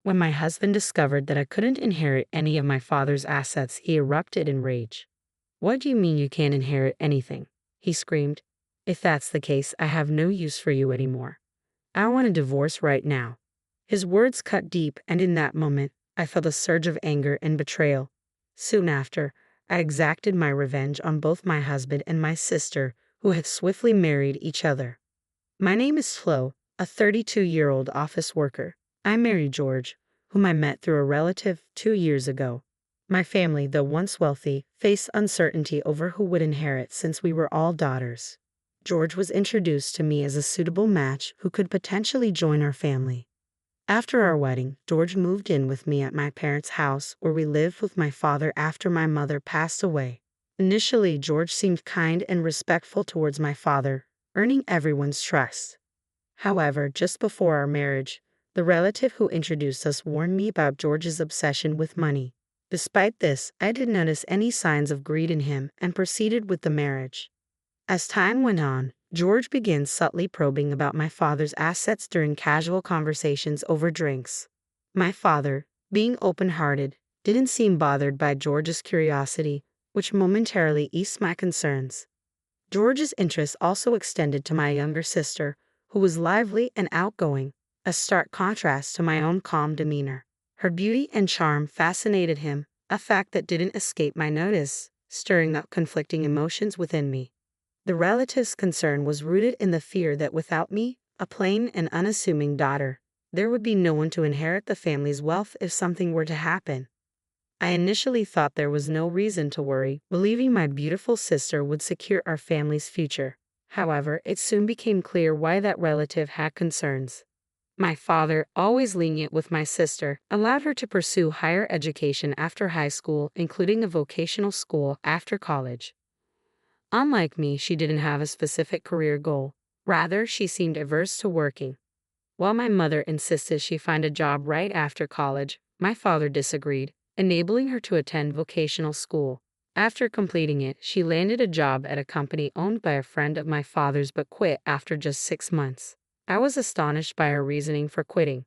When my husband discovered that I couldn't inherit any of my father's assets, he erupted in rage. "What do you mean you can't inherit anything?" he screamed. "If that's the case, I have no use for you anymore. I want a divorce right now." His words cut deep, and in that moment, I felt a surge of anger and betrayal. Soon after, I exacted my revenge on both my husband and my sister, who had swiftly married each other. My name is Flo, a 32-year-old office worker. I married George, whom I met through a relative 2 years ago. My family, though once wealthy, faced uncertainty over who would inherit since we were all daughters. George was introduced to me as a suitable match who could potentially join our family. After our wedding, George moved in with me at my parents' house, where we lived with my father after my mother passed away. Initially, George seemed kind and respectful towards my father, earning everyone's trust. However, just before our marriage, the relative who introduced us warned me about George's obsession with money. Despite this, I didn't notice any signs of greed in him and proceeded with the marriage. As time went on, George began subtly probing about my father's assets during casual conversations over drinks. My father, being open-hearted, didn't seem bothered by George's curiosity, which momentarily eased my concerns. George's interest also extended to my younger sister, who was lively and outgoing, a stark contrast to my own calm demeanor. Her beauty and charm fascinated him, a fact that didn't escape my notice, stirring up conflicting emotions within me. The relative's concern was rooted in the fear that without me, a plain and unassuming daughter, there would be no one to inherit the family's wealth if something were to happen. I initially thought there was no reason to worry, believing my beautiful sister would secure our family's future. However, it soon became clear why that relative had concerns. My father, always lenient with my sister, allowed her to pursue higher education after high school, including a vocational school after college. Unlike me, she didn't have a specific career goal. Rather, she seemed averse to working. While my mother insisted she find a job right after college, my father disagreed, enabling her to attend vocational school. After completing it, she landed a job at a company owned by a friend of my father's but quit after just 6 months. I was astonished by her reasoning for quitting.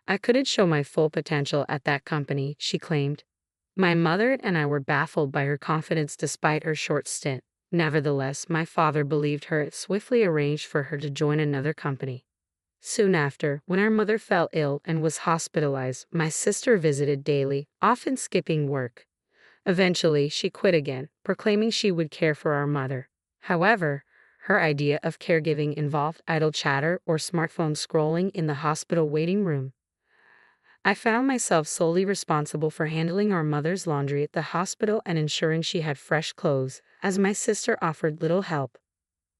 "I couldn't show my full potential at that company," she claimed. My mother and I were baffled by her confidence despite her short stint. Nevertheless, my father believed her and swiftly arranged for her to join another company. Soon after, when our mother fell ill and was hospitalized, my sister visited daily, often skipping work. Eventually, she quit again, proclaiming she would care for our mother. However, her idea of caregiving involved idle chatter or smartphone scrolling in the hospital waiting room. I found myself solely responsible for handling our mother's laundry at the hospital and ensuring she had fresh clothes, as my sister offered little help.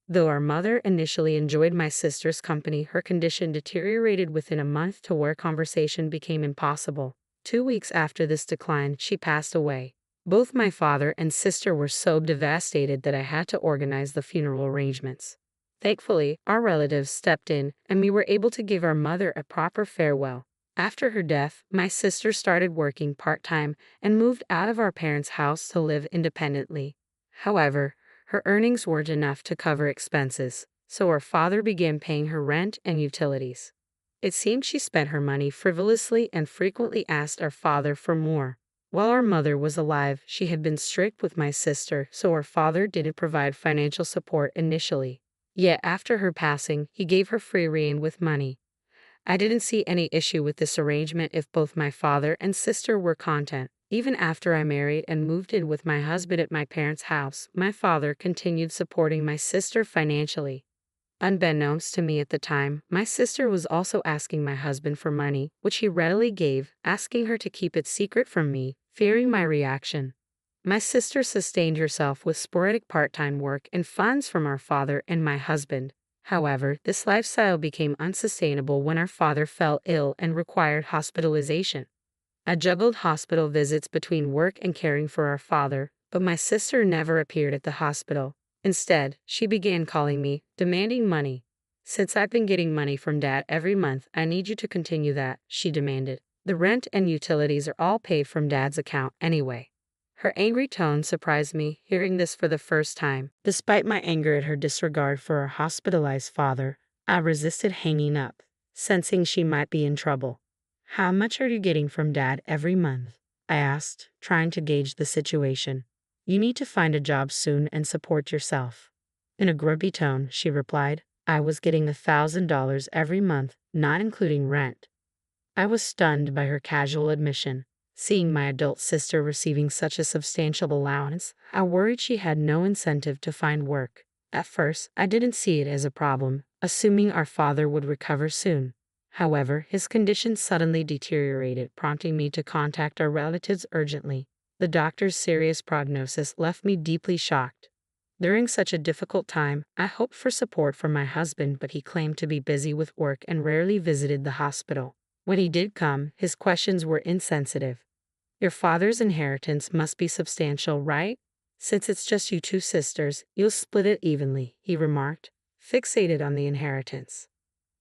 Though our mother initially enjoyed my sister's company, her condition deteriorated within a month to where conversation became impossible. 2 weeks after this decline, she passed away. Both my father and sister were so devastated that I had to organize the funeral arrangements. Thankfully, our relatives stepped in, and we were able to give our mother a proper farewell. After her death, my sister started working part-time and moved out of our parents' house to live independently. However, her earnings weren't enough to cover expenses, so her father began paying her rent and utilities. It seemed she spent her money frivolously and frequently asked our father for more. While our mother was alive, she had been strict with my sister, so our father didn't provide financial support initially. Yet after her passing, he gave her free rein with money. I didn't see any issue with this arrangement if both my father and sister were content. Even after I married and moved in with my husband at my parents' house, my father continued supporting my sister financially. Unbeknownst to me at the time, my sister was also asking my husband for money, which he readily gave, asking her to keep it secret from me, fearing my reaction. My sister sustained herself with sporadic part-time work and funds from our father and my husband. However, this lifestyle became unsustainable when our father fell ill and required hospitalization. I juggled hospital visits between work and caring for our father, but my sister never appeared at the hospital. Instead, she began calling me, demanding money. "Since I've been getting money from Dad every month, I need you to continue that," she demanded. "The rent and utilities are all paid from Dad's account anyway." Her angry tone surprised me, hearing this for the first time. Despite my anger at her disregard for our hospitalized father, I resisted hanging up, sensing she might be in trouble. How much are you getting from Dad every month? I asked, trying to gauge the situation. You need to find a job soon and support yourself. In a grumpy tone, she replied, I was getting $1,000 every month, not including rent. I was stunned by her casual admission. Seeing my adult sister receiving such a substantial allowance, I worried she had no incentive to find work. At first, I didn't see it as a problem, assuming our father would recover soon. However, his condition suddenly deteriorated, prompting me to contact our relatives urgently. The doctor's serious prognosis left me deeply shocked. During such a difficult time, I hoped for support from my husband, but he claimed to be busy with work and rarely visited the hospital. When he did come, his questions were insensitive. Your father's inheritance must be substantial, right? Since it's just you two sisters, you'll split it evenly, he remarked, fixated on the inheritance.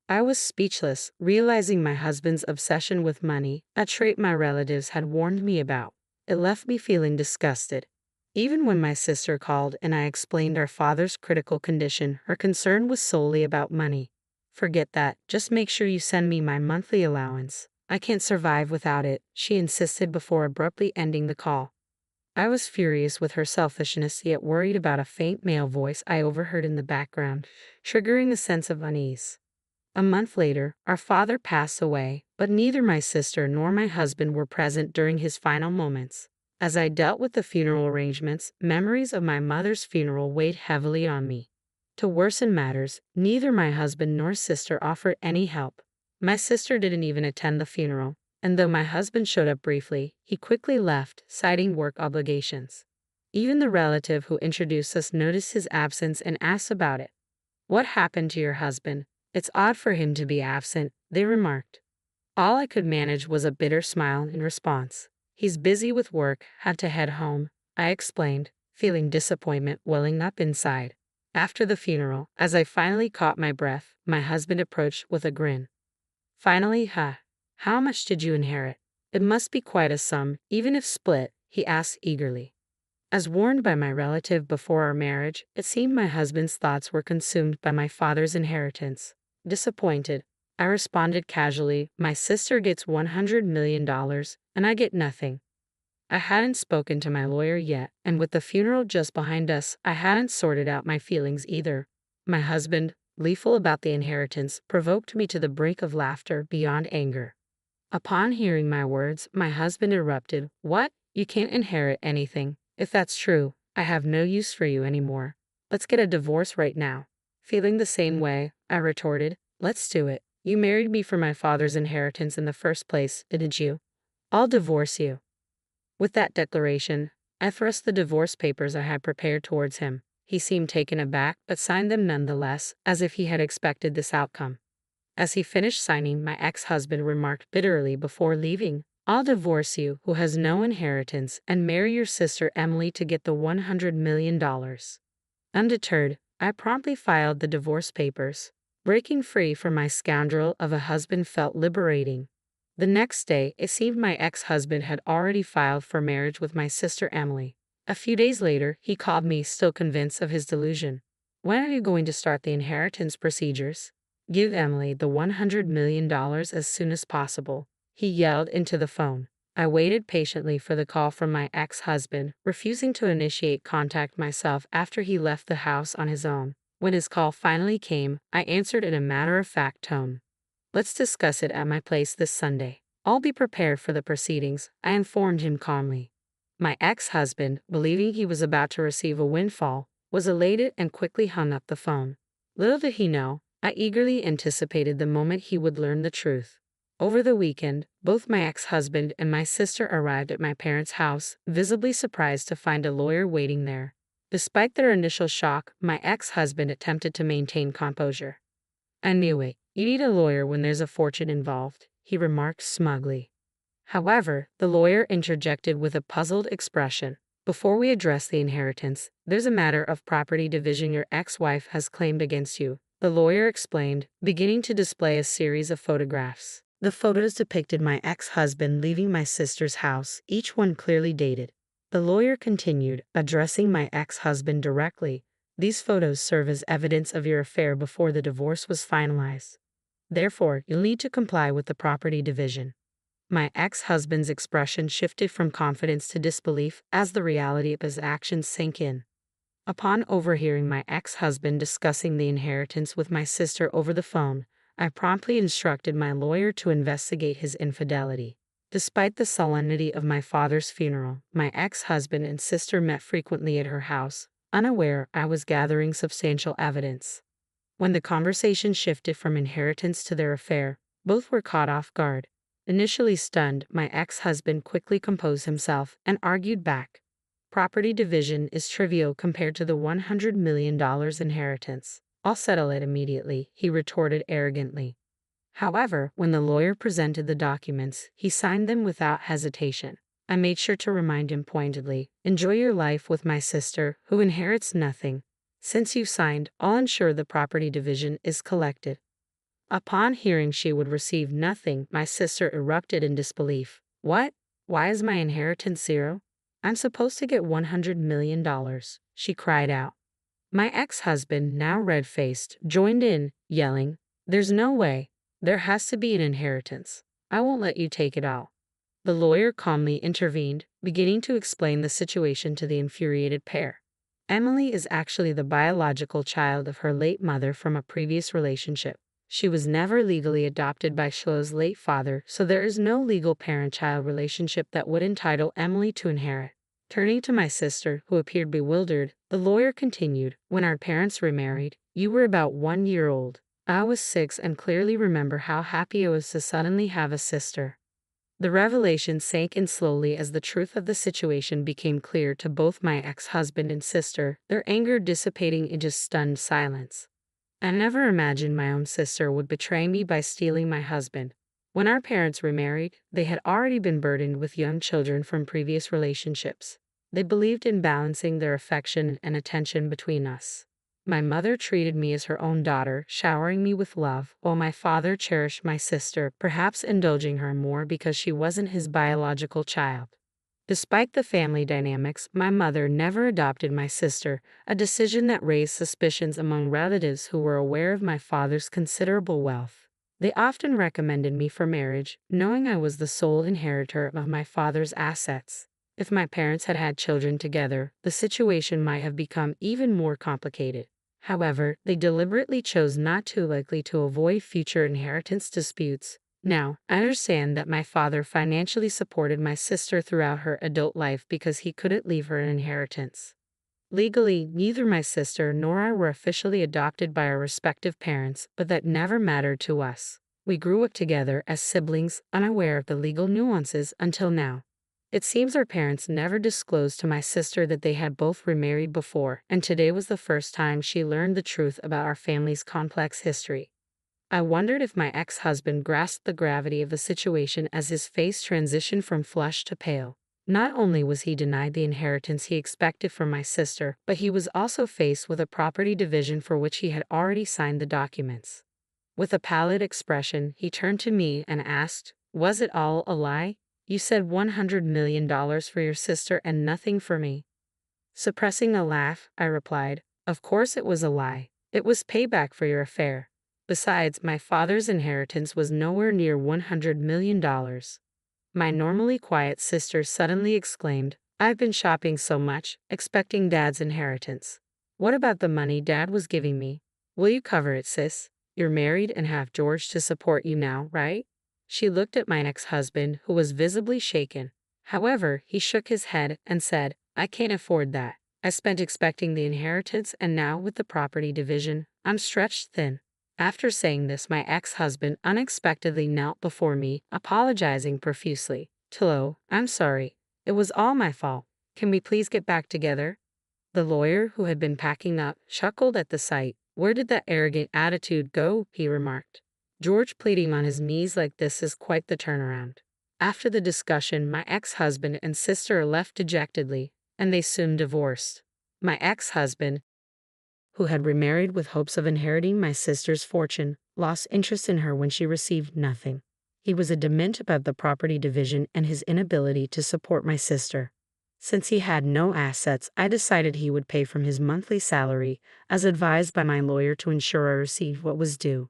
I was speechless, realizing my husband's obsession with money, a trait my relatives had warned me about. It left me feeling disgusted. Even when my sister called and I explained our father's critical condition, her concern was solely about money. Forget that, just make sure you send me my monthly allowance. I can't survive without it, she insisted before abruptly ending the call. I was furious with her selfishness, yet worried about a faint male voice I overheard in the background, triggering a sense of unease. A month later, our father passed away, but neither my sister nor my husband were present during his final moments. As I dealt with the funeral arrangements, memories of my mother's funeral weighed heavily on me. To worsen matters, neither my husband nor sister offered any help. My sister didn't even attend the funeral, and though my husband showed up briefly, he quickly left, citing work obligations. Even the relative who introduced us noticed his absence and asked about it. What happened to your husband? It's odd for him to be absent, they remarked. All I could manage was a bitter smile in response. He's busy with work, had to head home, I explained, feeling disappointment welling up inside. After the funeral, as I finally caught my breath, my husband approached with a grin. Finally, how much did you inherit? It must be quite a sum, even if split, he asked eagerly. As warned by my relative before our marriage, it seemed my husband's thoughts were consumed by my father's inheritance. Disappointed, I responded casually, my sister gets $100 million, and I get nothing. I hadn't spoken to my lawyer yet, and with the funeral just behind us, I hadn't sorted out my feelings either. My husband, gleeful about the inheritance, provoked me to the brink of laughter beyond anger. Upon hearing my words, my husband erupted, What? You can't inherit anything. If that's true, I have no use for you anymore. Let's get a divorce right now. Feeling the same way, I retorted, Let's do it. You married me for my father's inheritance in the first place, didn't you? I'll divorce you. With that declaration, I thrust the divorce papers I had prepared towards him. He seemed taken aback, but signed them nonetheless, as if he had expected this outcome. As he finished signing, my ex-husband remarked bitterly before leaving, I'll divorce you, who has no inheritance, and marry your sister Emily to get the $100 million. Undeterred, I promptly filed the divorce papers. Breaking free from my scoundrel of a husband felt liberating. The next day, it seemed my ex-husband had already filed for marriage with my sister Emily. A few days later, he called me, still convinced of his delusion. When are you going to start the inheritance procedures? Give Emily the $100 million as soon as possible, he yelled into the phone. I waited patiently for the call from my ex-husband, refusing to initiate contact myself after he left the house on his own. When his call finally came, I answered in a matter-of-fact tone. Let's discuss it at my place this Sunday. I'll be prepared for the proceedings, I informed him calmly. My ex-husband, believing he was about to receive a windfall, was elated and quickly hung up the phone. Little did he know, I eagerly anticipated the moment he would learn the truth. Over the weekend, both my ex-husband and my sister arrived at my parents' house, visibly surprised to find a lawyer waiting there. Despite their initial shock, my ex-husband attempted to maintain composure. I knew it. You need a lawyer when there's a fortune involved, he remarked smugly. However, the lawyer interjected with a puzzled expression. Before we address the inheritance, there's a matter of property division your ex-wife has claimed against you, the lawyer explained, beginning to display a series of photographs. The photos depicted my ex-husband leaving my sister's house, each one clearly dated. The lawyer continued, addressing my ex-husband directly. These photos serve as evidence of your affair before the divorce was finalized. Therefore, you'll need to comply with the property division. My ex-husband's expression shifted from confidence to disbelief as the reality of his actions sank in. Upon overhearing my ex-husband discussing the inheritance with my sister over the phone, I promptly instructed my lawyer to investigate his infidelity. Despite the solemnity of my father's funeral, my ex-husband and sister met frequently at her house, unaware I was gathering substantial evidence. When the conversation shifted from inheritance to their affair, both were caught off guard. Initially stunned, my ex-husband quickly composed himself and argued back. Property division is trivial compared to the $100 million inheritance. I'll settle it immediately, he retorted arrogantly. However, when the lawyer presented the documents, he signed them without hesitation. I made sure to remind him pointedly, enjoy your life with my sister, who inherits nothing. Since you signed, I'll ensure the property division is collected. Upon hearing she would receive nothing, my sister erupted in disbelief. What? Why is my inheritance zero? I'm supposed to get $100 million, she cried out. My ex-husband, now red-faced, joined in, yelling, there's no way. There has to be an inheritance. I won't let you take it all. The lawyer calmly intervened, beginning to explain the situation to the infuriated pair. Emily is actually the biological child of her late mother from a previous relationship. She was never legally adopted by Shlo's late father, so there is no legal parent-child relationship that would entitle Emily to inherit. Turning to my sister, who appeared bewildered, the lawyer continued, when our parents remarried, you were about 1 year old. I was 6 and clearly remember how happy I was to suddenly have a sister. The revelation sank in slowly as the truth of the situation became clear to both my ex-husband and sister, their anger dissipating in just stunned silence. I never imagined my own sister would betray me by stealing my husband. When our parents remarried, they had already been burdened with young children from previous relationships. They believed in balancing their affection and attention between us. My mother treated me as her own daughter, showering me with love, while my father cherished my sister, perhaps indulging her more because she wasn't his biological child. Despite the family dynamics, my mother never adopted my sister, a decision that raised suspicions among relatives who were aware of my father's considerable wealth. They often recommended me for marriage, knowing I was the sole inheritor of my father's assets. If my parents had had children together, the situation might have become even more complicated. However, they deliberately chose not to, likely to avoid future inheritance disputes. Now, I understand that my father financially supported my sister throughout her adult life because he couldn't leave her an inheritance. Legally, neither my sister nor I were officially adopted by our respective parents, but that never mattered to us. We grew up together as siblings, unaware of the legal nuances until now. It seems our parents never disclosed to my sister that they had both remarried before, and today was the first time she learned the truth about our family's complex history. I wondered if my ex-husband grasped the gravity of the situation as his face transitioned from flushed to pale. Not only was he denied the inheritance he expected from my sister, but he was also faced with a property division for which he had already signed the documents. With a pallid expression, he turned to me and asked, was it all a lie? You said $100 million for your sister and nothing for me. Suppressing a laugh, I replied, of course it was a lie. It was payback for your affair. Besides, my father's inheritance was nowhere near $100 million. My normally quiet sister suddenly exclaimed, I've been shopping so much, expecting Dad's inheritance. What about the money Dad was giving me? Will you cover it, sis? You're married and have George to support you now, right? She looked at my ex-husband, who was visibly shaken. However, he shook his head and said, I can't afford that. I spent expecting the inheritance, and now with the property division, I'm stretched thin. After saying this, my ex-husband unexpectedly knelt before me, apologizing profusely. Tilo, I'm sorry. It was all my fault. Can we please get back together? The lawyer, who had been packing up, chuckled at the sight. Where did that arrogant attitude go? He remarked. George pleading on his knees like this is quite the turnaround. After the discussion, my ex-husband and sister left dejectedly, and they soon divorced. My ex-husband, who had remarried with hopes of inheriting my sister's fortune, lost interest in her when she received nothing. He was adamant about the property division and his inability to support my sister. Since he had no assets, I decided he would pay from his monthly salary, as advised by my lawyer, to ensure I received what was due.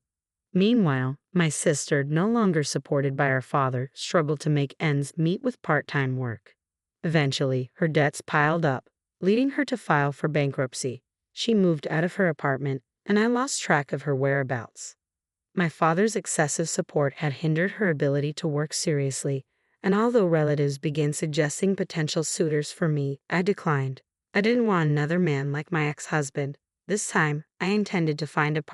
Meanwhile, my sister, no longer supported by her father, struggled to make ends meet with part-time work. Eventually, her debts piled up, leading her to file for bankruptcy. She moved out of her apartment, and I lost track of her whereabouts. My father's excessive support had hindered her ability to work seriously, and although relatives began suggesting potential suitors for me, I declined. I didn't want another man like my ex-husband. This time, I intended to find a partner